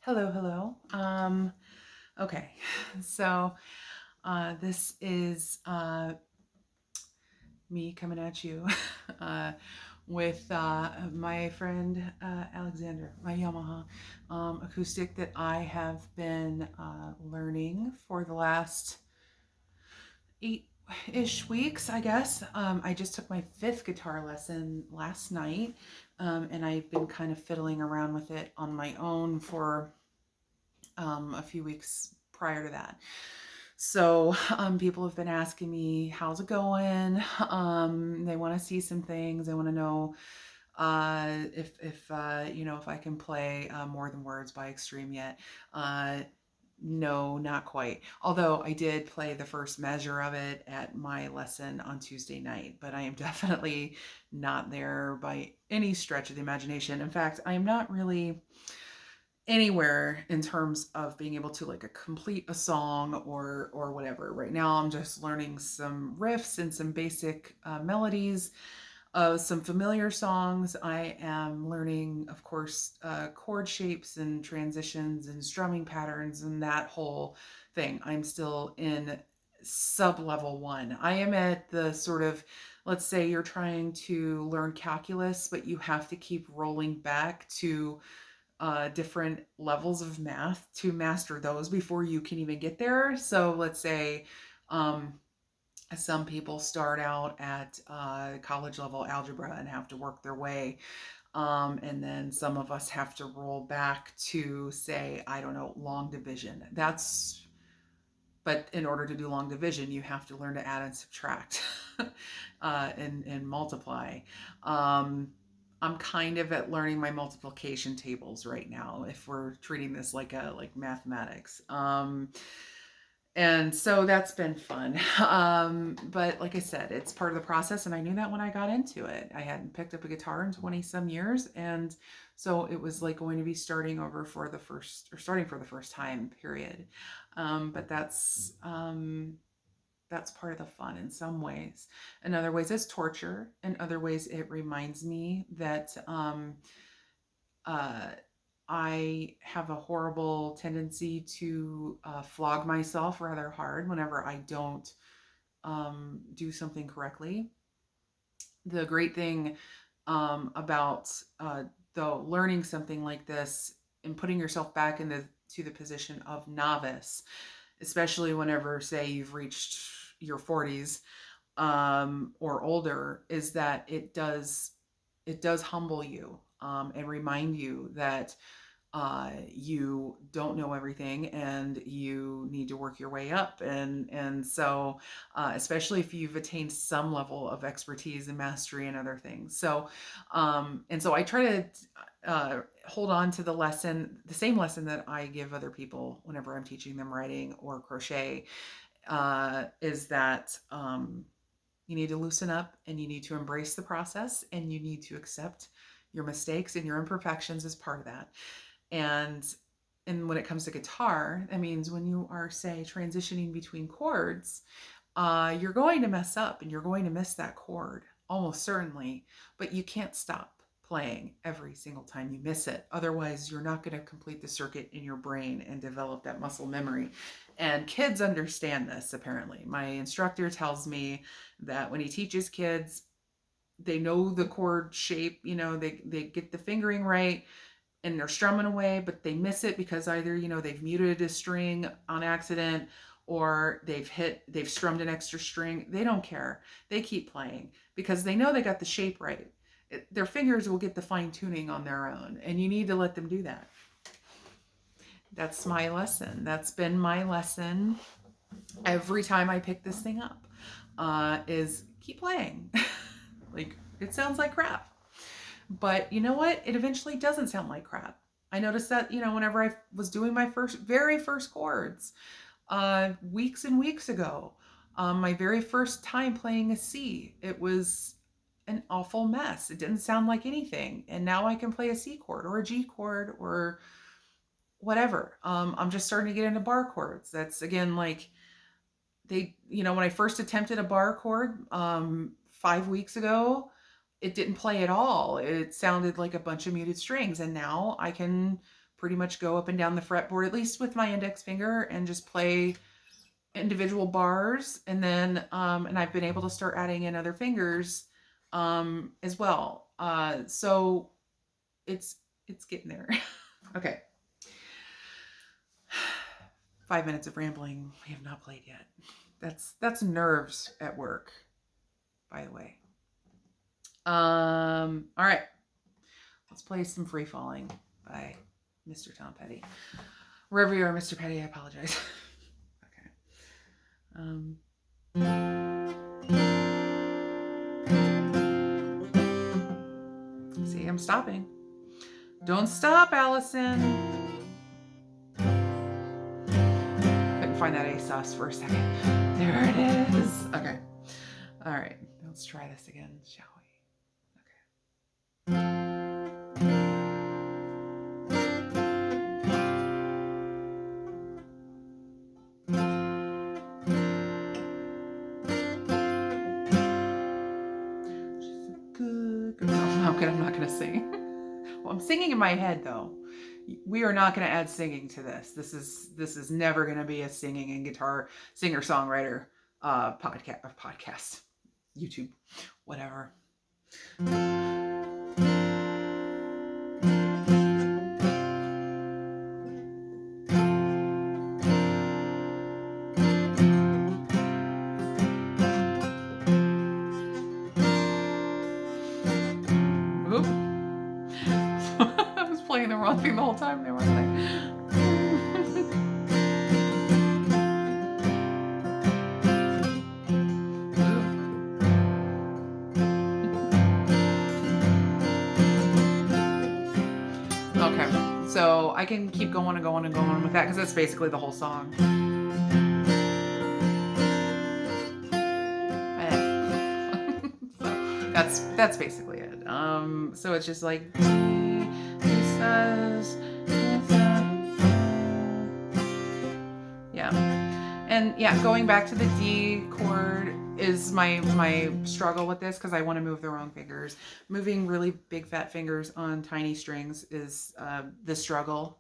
Hello, hello. Okay, so this is me coming at you uh, with my friend Alexander, my Yamaha acoustic that I have been learning for the last 8-ish weeks, I guess. I just took my fifth guitar lesson last night, and I've been kind of fiddling around with it on my own for a few weeks prior to that. So people have been asking me, how's it going? They want to see some things. They want to know if I can play More Than Words by Extreme yet. No, not quite. Although I did play the first measure of it at my lesson on Tuesday night, but I am definitely not there by any stretch of the imagination. In fact, I am not really anywhere in terms of being able to like complete a song or whatever. Right now I'm just learning some riffs and some basic melodies of some familiar songs. I am learning, of course, chord shapes and transitions and strumming patterns and that whole thing. I'm still in sub level 1. I am at the sort of, let's say you're trying to learn calculus, but you have to keep rolling back to different levels of math to master those before you can even get there. So let's say um, some people start out at college level algebra and have to work their way. And then some of us have to roll back to, say, I don't know, long division. But in order to do long division, you have to learn to add and subtract and multiply. Um, I'm kind of at learning my multiplication tables right now, if we're treating this like mathematics. And so that's been fun. But like I said, it's part of the process, and I knew that when I got into it. I hadn't picked up a guitar in 20 some years, and so it was like going to be starting over for the first, or starting for the first time, period. But that's part of the fun in some ways. In other ways, it's torture. In other ways, it reminds me that uh, I have a horrible tendency to flog myself rather hard whenever I don't do something correctly. The great thing about though learning something like this and putting yourself back into to the position of novice, especially whenever, say, you've reached your 40s or older, is that it does humble you and remind you that you don't know everything and you need to work your way up. And so especially if you've attained some level of expertise and mastery and other things. So I try to hold on to the same lesson that I give other people whenever I'm teaching them writing or crochet, is that you need to loosen up and you need to embrace the process and you need to accept your mistakes and your imperfections as part of that. And and when it comes to guitar, that means when you are, say, transitioning between chords, you're going to mess up and you're going to miss that chord almost certainly, but you can't stop playing every single time you miss it. Otherwise, you're not going to complete the circuit in your brain and develop that muscle memory. And kids understand this, apparently. My instructor tells me that when he teaches kids, they know the chord shape, they get the fingering right and they're strumming away, but they miss it because either, they've muted a string on accident or they've strummed an extra string. They don't care. They keep playing because they know they got the shape right. Their fingers will get the fine tuning on their own, and you need to let them do that. That's my lesson. That's been my lesson every time I pick this thing up, is keep playing. Like, it sounds like crap. But you know what? It eventually doesn't sound like crap. I noticed that, whenever I was doing my very first chords, weeks and weeks ago, my very first time playing a C, it was an awful mess. It didn't sound like anything. And now I can play a C chord or a G chord or whatever. I'm just starting to get into bar chords. That's again like when I first attempted a bar chord 5 weeks ago, it didn't play at all. It sounded like a bunch of muted strings. And now I can pretty much go up and down the fretboard, at least with my index finger, and just play individual bars. And then, and I've been able to start adding in other fingers as well. So it's getting there. Okay. 5 minutes of rambling. We have not played yet. That's nerves at work, by the way. All right. Let's play some Free Falling by Mr. Tom Petty. Wherever you are, Mr. Petty, I apologize. Okay. See, I'm stopping. Don't stop, Allison. Couldn't find that ASOS for a second. There it is. Okay. All right. Let's try this again, shall we? She's a good girl. No, I'm not gonna sing. Well, I'm singing in my head though. We are not going to add singing to this. This is never going to be a singing and guitar singer-songwriter podcast, YouTube, whatever. Oop. I was playing the wrong thing the whole time there, wasn't I? Okay, so I can keep going and going and going with that because that's basically the whole song. So that's basically it. So it's just like he says, yeah, and yeah, going back to the D chord is my struggle with this because I want to move the wrong fingers. Moving really big fat fingers on tiny strings is the struggle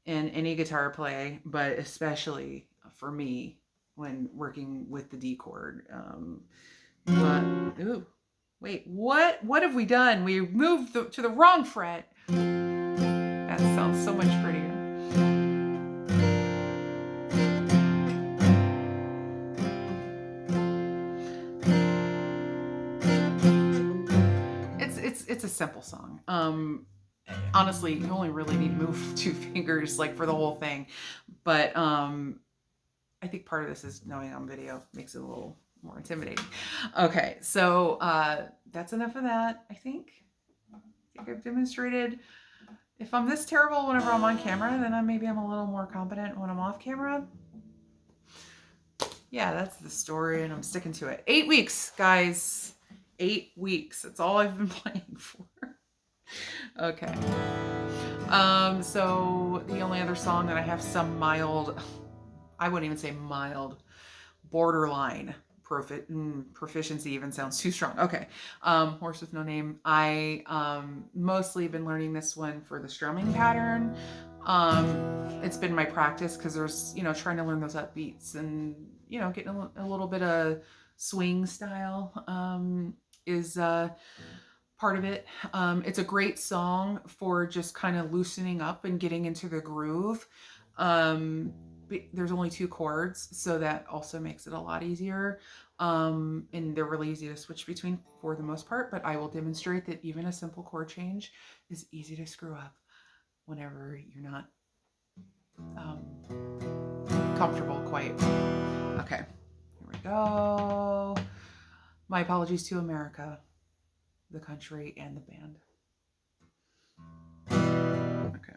in any guitar play, but especially for me when working with the D chord. But ooh, wait, what have we done? We moved to the wrong fret. That sounds so much prettier. It's a simple song. Honestly, you only really need to move 2 fingers like for the whole thing. But I think part of this is knowing on video makes it a little more intimidating. Okay, so that's enough of that, I think. I've demonstrated. If I'm this terrible whenever I'm on camera, then maybe I'm a little more competent when I'm off camera. Yeah, that's the story, and I'm sticking to it. 8 weeks, guys. 8 weeks. That's all I've been playing for. Okay. So the only other song that I have some mild, I wouldn't even say mild, borderline proficiency even sounds too strong. Okay. Horse with No Name. I mostly been learning this one for the strumming pattern. It's been my practice because there's, trying to learn those upbeats and, getting a little bit of swing style is part of it. It's a great song for just kind of loosening up and getting into the groove. There's only 2 chords, so that also makes it a lot easier. And they're really easy to switch between for the most part, but I will demonstrate that even a simple chord change is easy to screw up whenever you're not comfortable quite. Okay, here we go. My apologies to America, the country, and the band. Okay.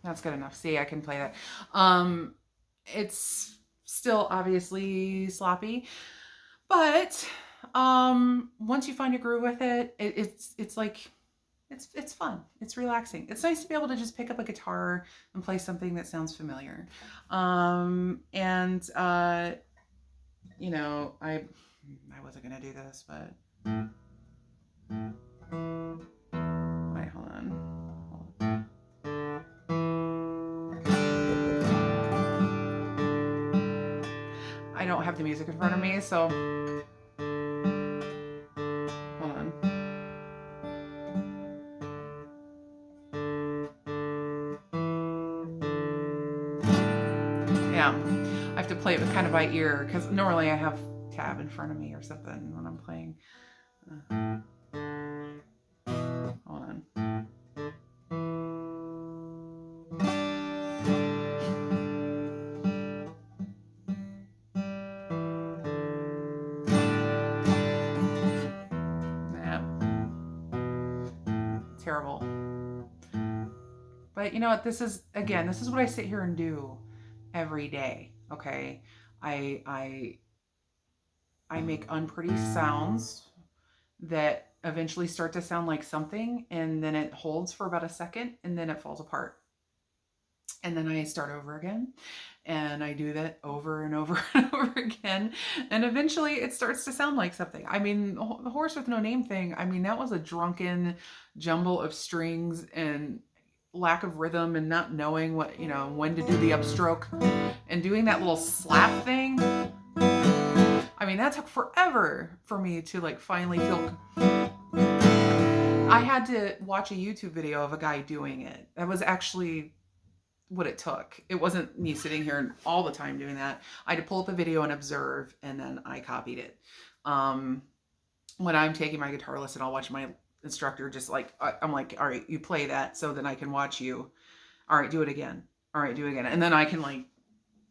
That's good enough. See, I can play that. It's still obviously sloppy, But once you find a groove with it, it's like it's fun. It's relaxing. It's nice to be able to just pick up a guitar and play something that sounds familiar. And you know, I wasn't gonna do this, but wait, hold on. I don't have the music in front of me, so hold on. Yeah, I have to play it kind of by ear because normally I have tab in front of me or something when I'm playing. Hold on. Yeah, terrible. But you know what? This is again. This is what I sit here and do every day. Okay, I I I make unpretty sounds that eventually start to sound like something, and then it holds for about a second, and then it falls apart. And then I start over again, and I do that over and over and over again, and eventually it starts to sound like something. I mean, the Horse with No Name thing, I mean, that was a drunken jumble of strings and lack of rhythm and not knowing what, you know, when to do the upstroke and doing that little slap thing. I mean, that took forever for me to like finally feel. I had to watch a YouTube video of a guy doing it. That was actually what it took. It wasn't me sitting here all the time doing that. I had to pull up a video and observe, and then I copied it. When I'm taking my guitar lesson, I'll watch my instructor just like, I'm like, all right, you play that so then I can watch you. All right, do it again. All right, do it again. And then I can like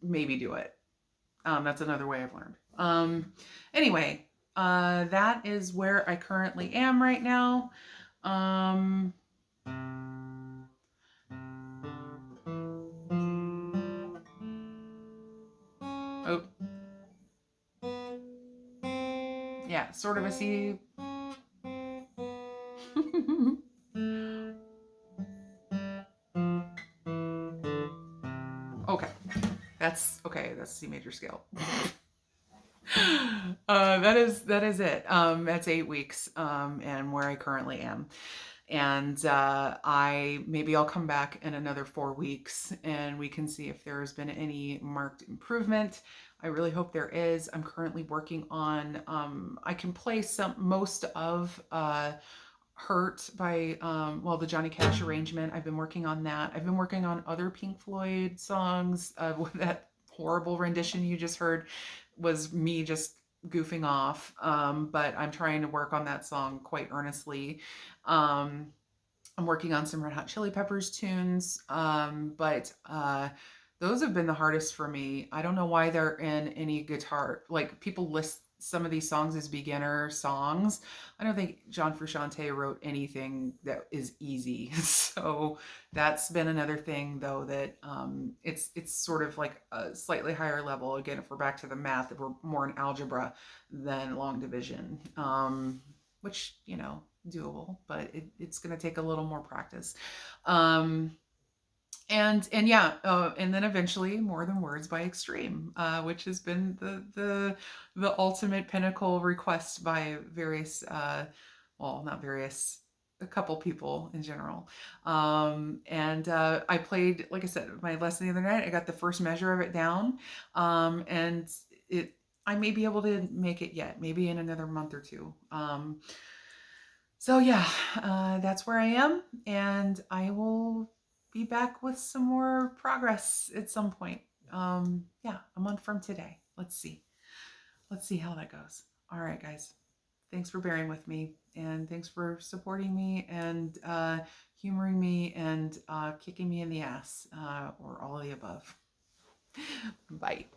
maybe do it. That's another way I've learned. Anyway, that is where I currently am right now. Um, oh, yeah, sort of a C. Okay, that's okay. That's C major scale. That is it. That's 8 weeks, and where I currently am. And I maybe I'll come back in another 4 weeks, and we can see if there's been any marked improvement. I really hope there is. I'm currently working on. I can play most of. Hurt by well, the Johnny Cash arrangement. I've been working on that. I've been working on other Pink Floyd songs. That horrible rendition you just heard was me just goofing off, but I'm trying to work on that song quite earnestly. I'm working on some Red Hot Chili Peppers tunes, but those have been the hardest for me. I don't know why they're in any guitar. Like people list some of these songs as beginner songs. I don't think John Frusciante wrote anything that is easy. So that's been another thing, though, that it's sort of like a slightly higher level. Again, if we're back to the math, that we're more in algebra than long division, which you know doable, but it's going to take a little more practice. And yeah, and then eventually More Than Words by Extreme, which has been the ultimate pinnacle request by various, well, not various, a couple people in general. And I played, like I said, my lesson the other night. I got the first measure of it down, and it. I may be able to make it yet, maybe in another month or two. So yeah, that's where I am, and I will be back with some more progress at some point. Yeah, a month from today. Let's see. Let's see how that goes. All right, guys. Thanks for bearing with me, and thanks for supporting me and humoring me and kicking me in the ass, or all of the above. Bye.